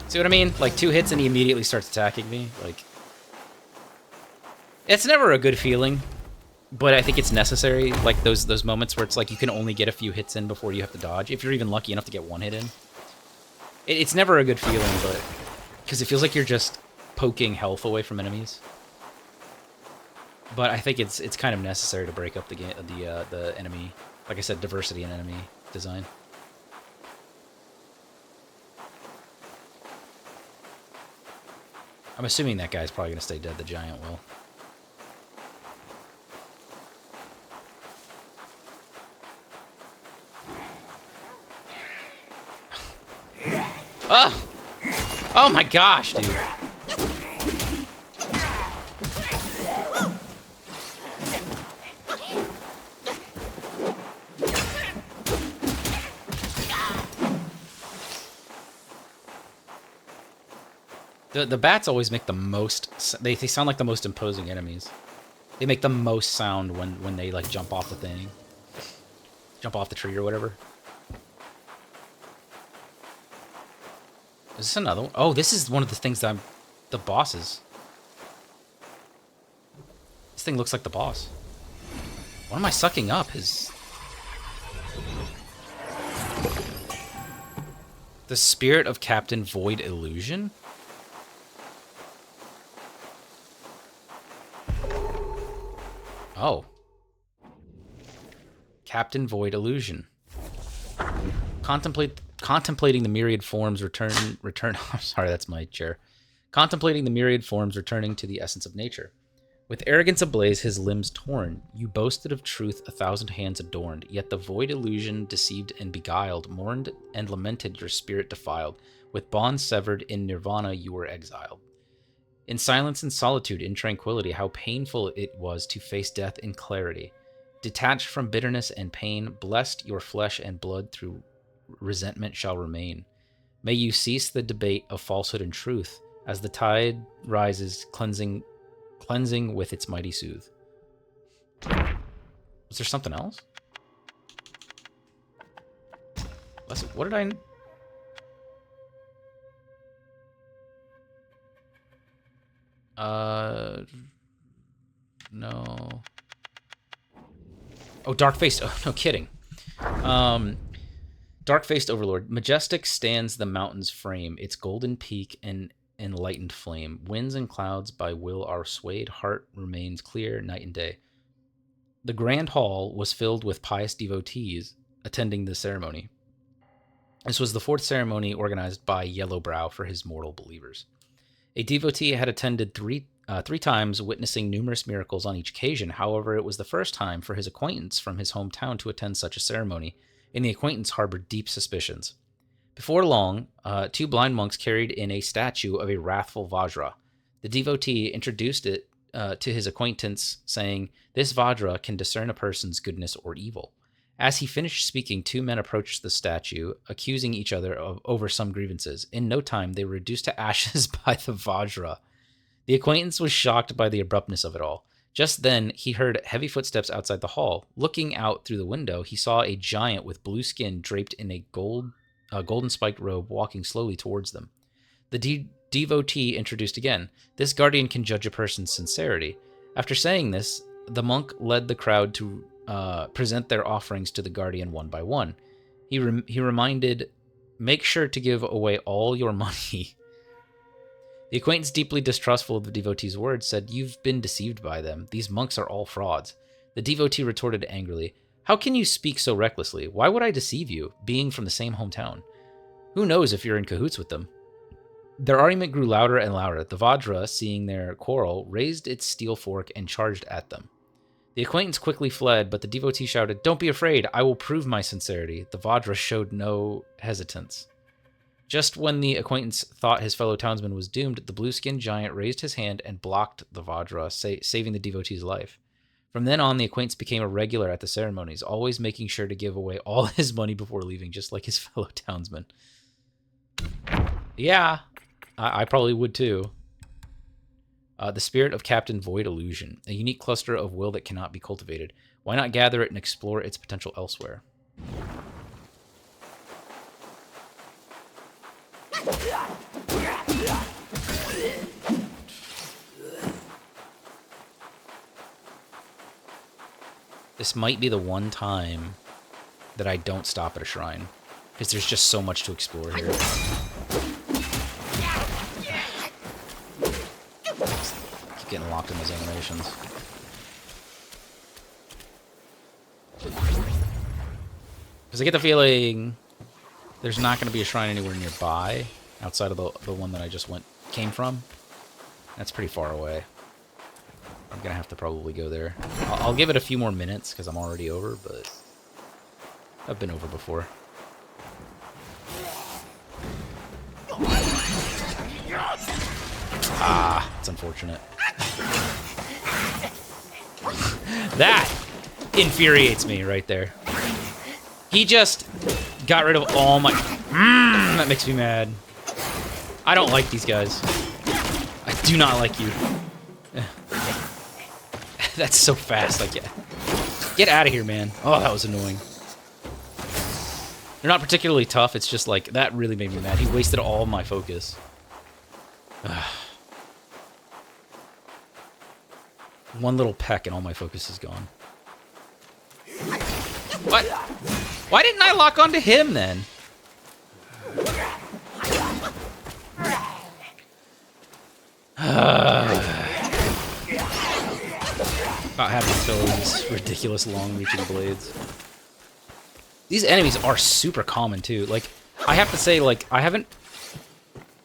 See what I mean? Like 2 hits and he immediately starts attacking me. Like, it's never a good feeling, but I think it's necessary. Like those moments where it's like you can only get a few hits in before you have to dodge. If you're even lucky enough to get 1 hit in, it's never a good feeling, but because it feels like you're just poking health away from enemies. But I think it's kind of necessary to break up the enemy, like I said, diversity in enemy design. I'm assuming that guy's probably going to stay dead, the giant will. Oh! Oh my gosh, dude. The bats always make the most... They sound like the most imposing enemies. They make the most sound when they, like, jump off the thing. Jump off the tree or whatever. Is this another one? Oh, this is one of the things that the bosses. This thing looks like the boss. What am I sucking up? The spirit of Captain Void Illusion? Oh. Captain Void Illusion. Contemplating the myriad forms return. I'm sorry, that's my chair. Contemplating the myriad forms returning to the essence of nature. With arrogance ablaze, his limbs torn, you boasted of truth 1,000 hands adorned, yet the void illusion deceived and beguiled, mourned and lamented your spirit defiled. With bonds severed, in nirvana you were exiled. In silence and solitude, in tranquility, how painful it was to face death in clarity. Detached from bitterness and pain, blessed your flesh and blood through resentment shall remain. May you cease the debate of falsehood and truth, as the tide rises, cleansing with its mighty soothe. Was there something else? What did I... No. Oh, Dark-Faced. Oh, no kidding. Dark-Faced Overlord. Majestic stands the mountain's frame, its golden peak and enlightened flame. Winds and clouds by will are swayed, heart remains clear night and day. The grand hall was filled with pious devotees attending the ceremony. This was the 4th ceremony organized by Yellowbrow for his mortal believers. A devotee had attended three times, witnessing numerous miracles on each occasion. However, it was the first time for his acquaintance from his hometown to attend such a ceremony, and the acquaintance harbored deep suspicions. Before long, 2 blind monks carried in a statue of a wrathful Vajra. The devotee introduced it to his acquaintance, saying, "This Vajra can discern a person's goodness or evil." As he finished speaking, 2 men approached the statue, accusing each other over some grievances. In no time, they were reduced to ashes by the Vajra. The acquaintance was shocked by the abruptness of it all. Just then, he heard heavy footsteps outside the hall. Looking out through the window, he saw a giant with blue skin draped in a golden spiked robe walking slowly towards them. The devotee introduced again. This guardian can judge a person's sincerity. After saying this, the monk led the crowd to present their offerings to the guardian one by one. He reminded, "Make sure to give away all your money." The acquaintance, deeply distrustful of the devotee's words, said, "You've been deceived by them. These monks are all frauds." The devotee retorted angrily, How can you speak so recklessly? Why would I deceive you, being from the same hometown? Who knows if you're in cahoots with them? Their argument grew louder and louder. The Vajra, seeing their quarrel, raised its steel fork and charged at them. The acquaintance quickly fled, but the devotee shouted, "Don't be afraid, I will prove my sincerity." The Vajra showed no hesitance. Just when the acquaintance thought his fellow townsman was doomed, the blue-skinned giant raised his hand and blocked the Vajra, saving the devotee's life. From then on, the acquaintance became a regular at the ceremonies, always making sure to give away all his money before leaving, just like his fellow townsmen. Yeah, I probably would too. The spirit of Captain Void Illusion, a unique cluster of will that cannot be cultivated. Why not gather it and explore its potential elsewhere? This might be the one time that I don't stop at a shrine, because there's just so much to explore here. Keep getting locked in those animations. Because I get the feeling there's not going to be a shrine anywhere nearby outside of the one that I just came from. That's pretty far away. I'm going to have to probably go there. I'll give it a few more minutes because I'm already over, but I've been over before. Ah, it's unfortunate. That infuriates me right there. He just got rid of all my... that makes me mad. I don't like these guys. I do not like you. That's so fast. Like, get out of here, man. Oh, that was annoying. They're not particularly tough. It's just like, that really made me mad. He wasted all my focus. One little peck and all my focus is gone. What? Why didn't I lock onto him then? About having to fill these ridiculous long-reaching blades. These enemies are super common too. Like, I have to say, like,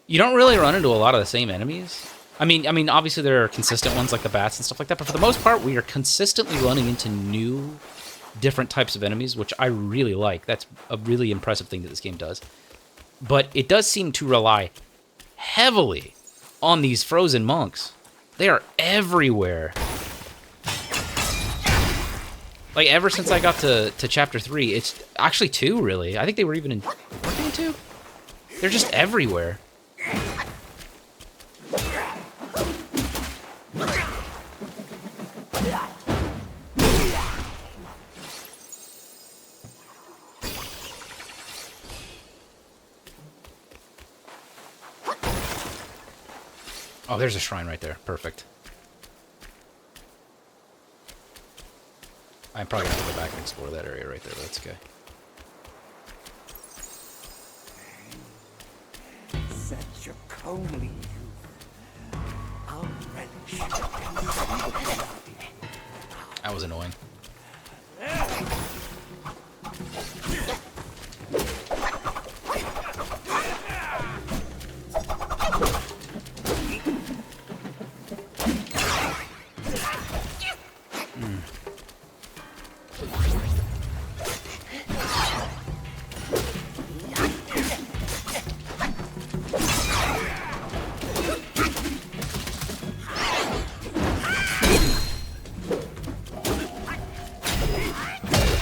you don't really run into a lot of the same enemies. I mean, obviously there are consistent ones like the bats and stuff like that, but for the most part, we are consistently running into new, different types of enemies, which I really like. That's a really impressive thing that this game does. But it does seem to rely heavily on these frozen monks. They are everywhere. Like, ever since I got to chapter 3, it's actually 2, really. I think they were even in... Were they in 2? They're just everywhere. Oh, there's a shrine right there. Perfect. I'm probably going to go back and explore that area right there, but that's okay. Such a comely youth. I'll relish. That was annoying.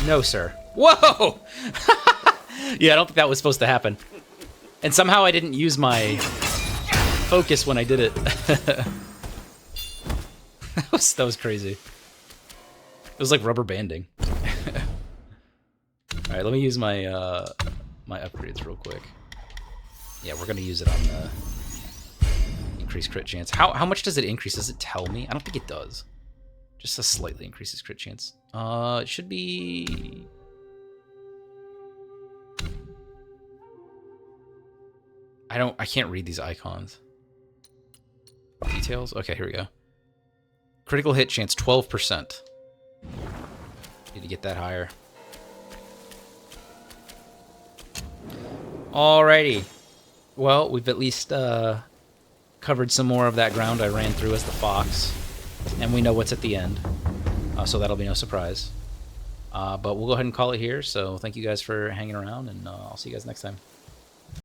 No, sir. Whoa! Yeah, I don't think that was supposed to happen. And somehow I didn't use my focus when I did it. that was crazy. It was like rubber banding. Alright, let me use my my upgrades real quick. Yeah, we're gonna use it on the increased crit chance. How much does it increase? Does it tell me? I don't think it does. Just a slightly increases crit chance. It should be... I can't read these icons. Details? Okay, here we go. Critical hit chance, 12%. Need to get that higher. Alrighty. Well, we've at least covered some more of that ground I ran through as the fox, and we know what's at the end, so that'll be no surprise. But we'll go ahead and call it here, so thank you guys for hanging around, and I'll see you guys next time.